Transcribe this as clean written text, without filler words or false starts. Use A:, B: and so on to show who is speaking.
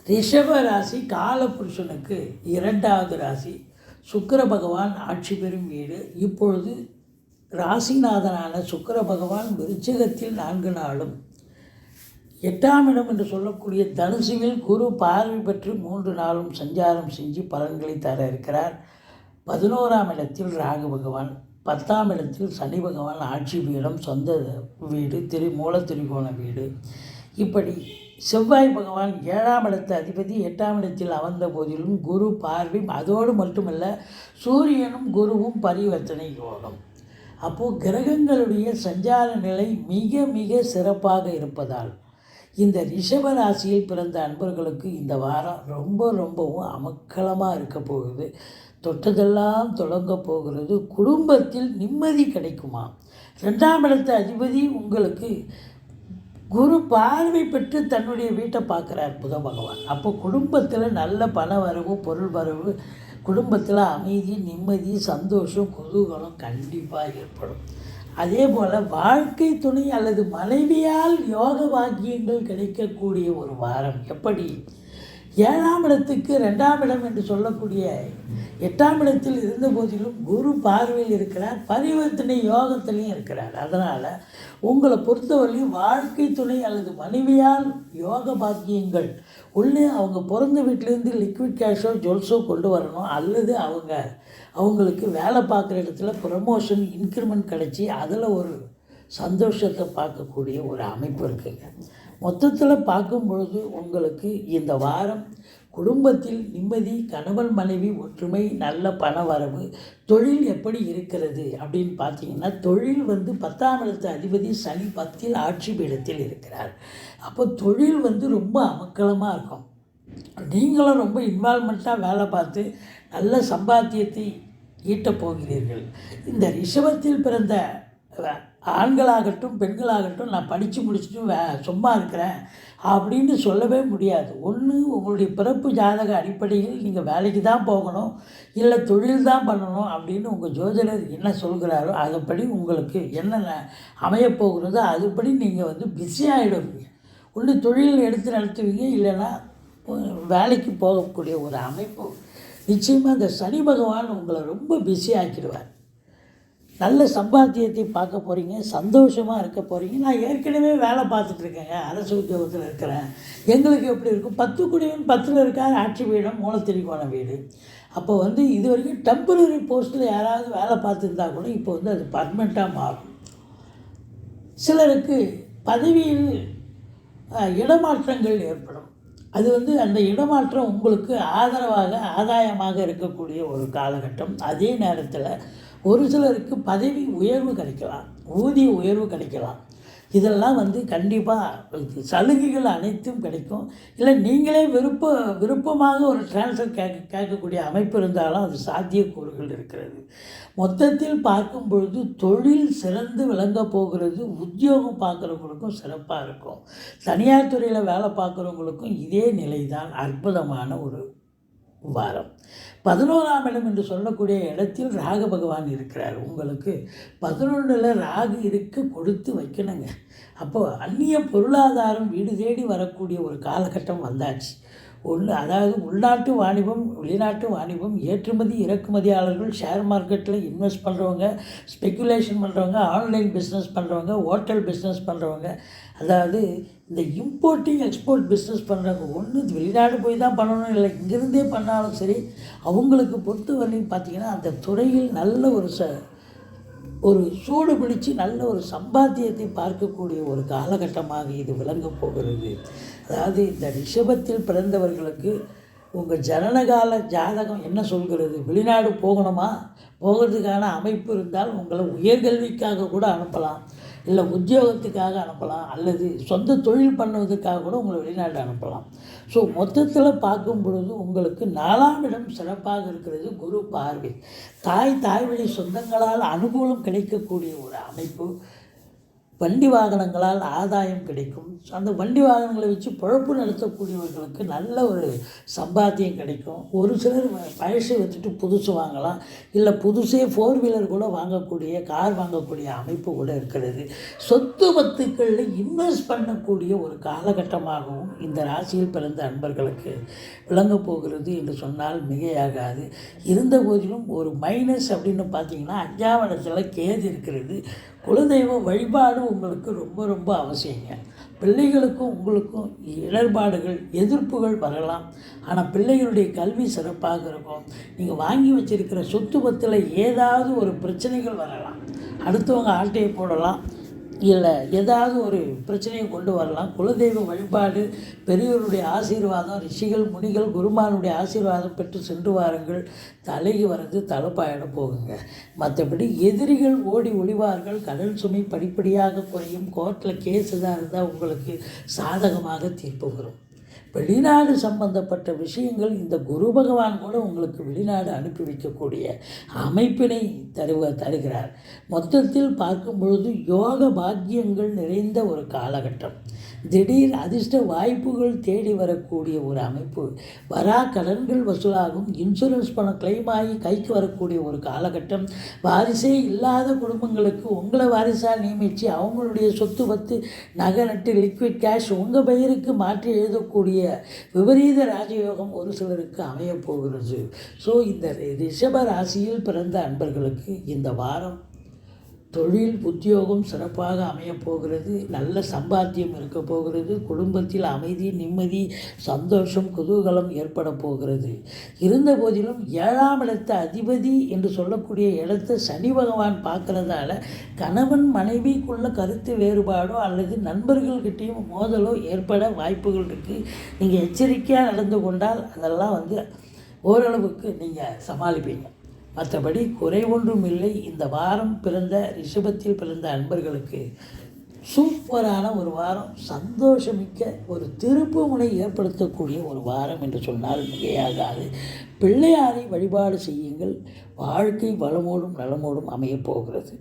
A: ரிஷப ராசி காலபுருஷனுக்கு 2வது ராசி. சுக்கிர பகவான் ஆட்சி பெறும் வீடு. இப்பொழுது ராசிநாதனான சுக்கிர பகவான் விருச்சிகத்தில் 4 நாளும் 8ஆம் இடம் என்று சொல்லக்கூடிய தனுசுவில் குரு பார்வை பெற்று 3 நாளும் சஞ்சாரம் செஞ்சு பலன்களை தர இருக்கிறார். 11ஆம் இடத்தில் ராகு பகவான், 10ஆம் இடத்தில் சனி பகவான் ஆட்சி பீடம், சொந்த வீடு, மூல திரிகோண வீடு. இப்படி செவ்வாய் பகவான் 7ஆம் இடத்து அதிபதி 8ஆம் இடத்தில் அமர்ந்த போதிலும் குரு பார்வை, அதோடு மட்டுமல்ல சூரியனும் குருவும் பரிவர்த்தனை யோகம். அப்போது கிரகங்களுடைய சஞ்சார நிலை மிக மிக சிறப்பாக இருப்பதால் இந்த ரிஷப ராசியில் பிறந்த அன்பர்களுக்கு இந்த வாரம் ரொம்பவும் அமக்கலமாக இருக்க போகுது. தொட்டதெல்லாம் தொடங்க போகிறது. குடும்பத்தில் நிம்மதி கிடைக்குமா? 2ஆம் இடத்து அதிபதி உங்களுக்கு குரு பார்வை பெற்று தன்னுடைய வீட்டை பார்க்குறார் புத பகவான். அப்போ குடும்பத்தில் நல்ல பண வரவு, பொருள் வரவு, குடும்பத்தில் அமைதி, நிம்மதி, சந்தோஷம், குதூகலம் கண்டிப்பாக ஏற்படும். அதே போல் வாழ்க்கை துணை அல்லது மனைவியால் யோக பாக்கியங்கள் கிடைக்கக்கூடிய ஒரு வாரம். எப்படி? 7ஆம் இடத்துக்கு 2ஆம் இடம் என்று சொல்லக்கூடிய 8ஆம் இடத்தில் இருந்த போதிலும் குரு பார்வையில் இருக்கிறார், பரிவர்த்தனை யோகத்திலையும் இருக்கிறார். அதனால் உங்களை பொறுத்தவரையும் வாழ்க்கை துணை அல்லது மனைவியால் யோக பாக்கியங்கள் ஒன்று அவங்க பிறந்த வீட்டிலேருந்து லிக்விட் கேஷோ ஜுவல்ஸோ கொண்டு வரணும், அல்லது அவங்களுக்கு வேலை பார்க்குற இடத்துல ப்ரமோஷன், இன்க்ரிமெண்ட் கிடச்சி அதில் ஒரு சந்தோஷத்தை பார்க்கக்கூடிய ஒரு அமைப்பு இருக்குங்க. மொத்தத்தில் பார்க்கும் பொழுது உங்களுக்கு இந்த வாரம் குடும்பத்தில் நிம்மதி, கணவன் மனைவி ஒற்றுமை, நல்ல பண வரவு. தொழில் எப்படி இருக்கிறது அப்படின்னு பார்த்தீங்கன்னா, தொழில் 10ஆம் இடத்து அதிபதி சனி 10இல் ஆட்சி பீடத்தில் இருக்கிறார். அப்போ தொழில் ரொம்ப அமக்கலமாக இருக்கும். நீங்களும் ரொம்ப இன்வால்மெண்ட்டாக வேலை பார்த்து நல்ல சம்பாத்தியத்தை ஈட்டப் போகிறீர்கள். இந்த ரிஷபத்தில் பிறந்த ஆண்களாகட்டும் பெண்களாகட்டும் நான் படித்து முடிச்சுட்டு சும்மா இருக்கிறேன் அப்படின்னு சொல்லவே முடியாது. ஒன்று உங்களுடைய பிறப்பு ஜாதக அடிப்படையில் நீங்கள் வேலைக்கு தான் போகணும், இல்லை தொழில் தான் பண்ணணும் அப்படின்னு உங்கள் ஜோதிடர் என்ன சொல்கிறாரோ அதுபடி உங்களுக்கு என்னென்ன அமையப்போகிறதோ அதுபடி நீங்கள் பிஸி ஆகிடுவீங்க. ஒன்று தொழில் எடுத்து நடத்துவீங்க, இல்லைன்னா வேலைக்கு போகக்கூடிய ஒரு அமைப்பு. நிச்சயமாக இந்த சனி பகவான் உங்களை ரொம்ப பிஸி ஆக்கிடுவார். நல்ல சம்பாத்தியத்தை பார்க்க போகிறீங்க, சந்தோஷமாக இருக்க போகிறீங்க. நான் ஏற்கனவே வேலை பார்த்துட்ருக்கேங்க, அரசு உத்தியோகத்தில் இருக்கிறேன், எங்களுக்கு எப்படி இருக்கும்? 10 குடியவன் 10இல் இருக்கார், ஆட்சி வீடம், மூல திரிகோண வீடு. அப்போ இது வரைக்கும் டெம்பரரி போஸ்ட்டில் யாராவது வேலை பார்த்துருந்தா கூட இப்போ அது பர்மனெண்ட்டாக மாறும். சிலருக்கு பதவியில் இடமாற்றங்கள் ஏற்படும். அது அந்த இடமாற்றம் உங்களுக்கு ஆதாயமாக இருக்கக்கூடிய ஒரு காலகட்டம். அதே நேரத்தில் ஒரு சிலருக்கு பதவி உயர்வு கிடைக்கலாம், ஊதிய உயர்வு கிடைக்கலாம். இதெல்லாம் கண்டிப்பாக சலுகைகள் அனைத்தும் கிடைக்கும். இல்லை நீங்களே விருப்பமாக ஒரு ட்ரான்ஸ்ஃபர் கேட்கக்கூடிய அமைப்பு இருந்தாலும் அது சாத்தியக்கூறுகள் இருக்கிறது. மொத்தத்தில் பார்க்கும் பொழுது தொழில் சிறந்து விளங்க போகிறது. உத்தியோகம் பார்க்குறவங்களுக்கும் சிறப்பாக இருக்கும். தனியார் துறையில் வேலை பார்க்குறவங்களுக்கும் இதே நிலை தான். அற்புதமான ஒரு வாரம். 11ஆம் இடம் என்று சொல்லக்கூடிய இடத்தில் ராகு பகவான் இருக்கிறார். உங்களுக்கு 11இல் ராகு இருக்க கொடுத்து வைக்கணுங்க. அப்போது அந்நிய பொருளாதாரம் வீடு தேடி வரக்கூடிய ஒரு காலகட்டம் வந்தாச்சு. அதாவது உள்நாட்டு வாணிபம், வெளிநாட்டு வாணிபம், ஏற்றுமதி இறக்குமதியாளர்கள், ஷேர் மார்க்கெட்டில் இன்வெஸ்ட் பண்ணுறவங்க, ஸ்பெக்குலேஷன் பண்ணுறவங்க, ஆன்லைன் பிஸ்னஸ் பண்ணுறவங்க, ஹோட்டல் பிஸ்னஸ் பண்ணுறவங்க, அதாவது இந்த இம்போர்ட்டிங் எக்ஸ்போர்ட் பிஸ்னஸ் பண்ணுறவங்க, ஒன்று வெளிநாடு போய் தான் பண்ணணும், இல்லை இங்கேருந்தே பண்ணாலும் சரி, அவங்களுக்கு பொறுத்தவரையும் பார்த்திங்கன்னா அந்த துறையில் நல்ல ஒரு சூடு பிடிச்சி நல்ல ஒரு சம்பாத்தியத்தை பார்க்கக்கூடிய ஒரு காலகட்டமாக இது விளங்க போகிறது. அதாவது இந்த ரிஷபத்தில் பிறந்தவர்களுக்கு உங்கள் ஜனனகால ஜாதகம் என்ன சொல்கிறது? வெளிநாடு போகணுமா? போகிறதுக்கான அமைப்பு இருந்தால் உங்களை உயர்கல்விக்காக கூட அனுப்பலாம், இல்லை உத்தியோகத்துக்காக அனுப்பலாம், அல்லது சொந்த தொழில் பண்ணுவதற்காக கூட உங்களை வெளிநாடு அனுப்பலாம். ஸோ மொத்தத்தில் பார்க்கும் பொழுது உங்களுக்கு 4ஆம் இடம் சிறப்பாக இருக்கிறது. குரு பார்வை, தாய் வழி சொந்தங்களால் அனுகூலம் கிடைக்கக்கூடிய ஒரு அமைப்பு. வண்டி வாகனங்களால் ஆதாயம் கிடைக்கும். அந்த வண்டி வாகனங்களை வச்சு பொழப்பு நடத்தக்கூடியவர்களுக்கு நல்ல ஒரு சம்பாத்தியம் கிடைக்கும். ஒரு சிலர் பழசை வச்சுட்டு புதுசு வாங்கலாம், இல்லை புதுசே 4 வீலர் கூட வாங்கக்கூடிய, கார் வாங்கக்கூடிய அமைப்பு கூட இருக்கிறது. சொத்து பத்துக்களில் இன்வெஸ்ட் பண்ணக்கூடிய ஒரு காலகட்டமாகவும் இந்த ராசியில் பிறந்த அன்பர்களுக்கு விளங்கப் போகிறது என்று சொன்னால் மிகையாகாது. இருந்த போதிலும் ஒரு மைனஸ் அப்படின்னு பார்த்தீங்கன்னா 5ஆம் இடத்துல கேது இருக்கிறது. குலதெய்வ வழிபாடு உங்களுக்கு ரொம்ப ரொம்ப அவசியங்க. பிள்ளைகளுக்கும் உங்களுக்கும் இடர்பாடுகள், எதிர்ப்புகள் வரலாம். ஆனால் பிள்ளைகளுடைய கல்வி சிறப்பாக இருக்கும். நீங்கள் வாங்கி வச்சிருக்கிற சொத்து பத்தில் ஏதாவது ஒரு பிரச்சனைகள் வரலாம். அடுத்தவங்க ஆட்டையை போடலாம், இல்லை ஏதாவது ஒரு பிரச்சனையை கொண்டு வரலாம். குலதெய்வ வழிபாடு, பெரியவருடைய ஆசீர்வாதம், ரிஷிகள் முனிகள் குருமானுடைய ஆசீர்வாதம் பெற்று சென்று வாருங்கள். தலைக்கு வர்றது தலைப்பாயிட போகுங்க. மற்றபடி எதிரிகள் ஓடி ஒளிவார்கள். கடல் சுமை படிப்படியாக குறையும். கோர்ட்டில் கேஸ் எதாக இருந்தால் உங்களுக்கு சாதகமாக தீர்ப்பு வரும். வெளிநாடு சம்பந்தப்பட்ட விஷயங்கள் இந்த குரு பகவான் கூட உங்களுக்கு வெளிநாடு அனுப்பி வைக்கக்கூடிய அமைப்பினை தருகிறார். மொத்தத்தில் பார்க்கும் பொழுது யோக பாக்கியங்கள் நிறைந்த ஒரு காலகட்டம். திடீர் அதிர்ஷ்ட வாய்ப்புகள் தேடி வரக்கூடிய ஒரு அமைப்பு. வரா கடன்கள் வசூலாகும். இன்சூரன்ஸ் பணம் கிளைம் ஆகி கைக்கு வரக்கூடிய ஒரு காலகட்டம். வாரிசே இல்லாத குடும்பங்களுக்கு உங்களை வாரிசாக நியமித்து அவங்களுடைய சொத்து பத்து நகை நட்டு லிக்விட் கேஷ் உங்கள் பெயருக்கு மாற்றி எழுதக்கூடிய விபரீத ராஜயோகம் ஒரு சிலருக்கு அமையப் போகிறது. ஸோ இந்த ரிஷப ராசியில் பிறந்த அன்பர்களுக்கு இந்த வாரம் தொழில் உத்தியோகம் சிறப்பாக அமையப் போகிறது. நல்ல சம்பாத்தியம் இருக்க போகிறது. குடும்பத்தில் அமைதி, நிம்மதி, சந்தோஷம், குதூகலம் ஏற்பட போகிறது. இருந்த போதிலும் 7ஆம் இடத்த அதிபதி என்று சொல்லக்கூடிய இடத்தை சனி பகவான் பார்க்கறதால கணவன் மனைவிக்குள்ள கருத்து வேறுபாடோ அல்லது நண்பர்கள்கிட்டையும் மோதலோ ஏற்பட வாய்ப்புகள் இருக்குது. நீங்கள் எச்சரிக்கையாக நடந்து கொண்டால் அதெல்லாம் ஓரளவுக்கு நீங்கள் சமாளிப்பீங்க. மற்றபடி குறை ஒன்றும் இல்லை. இந்த வாரம் பிறந்த ரிஷபத்தில் பிறந்த அன்பர்களுக்கு சூப்பரான ஒரு வாரம். சந்தோஷமிக்க ஒரு திருப்பு முனை ஏற்படுத்தக்கூடிய ஒரு வாரம் என்று சொன்னால் மிகையாகாது. பிள்ளையாரை வழிபாடு செய்யுங்கள். வாழ்க்கை வளமோடும் நலமோடும் அமையப் போகிறது.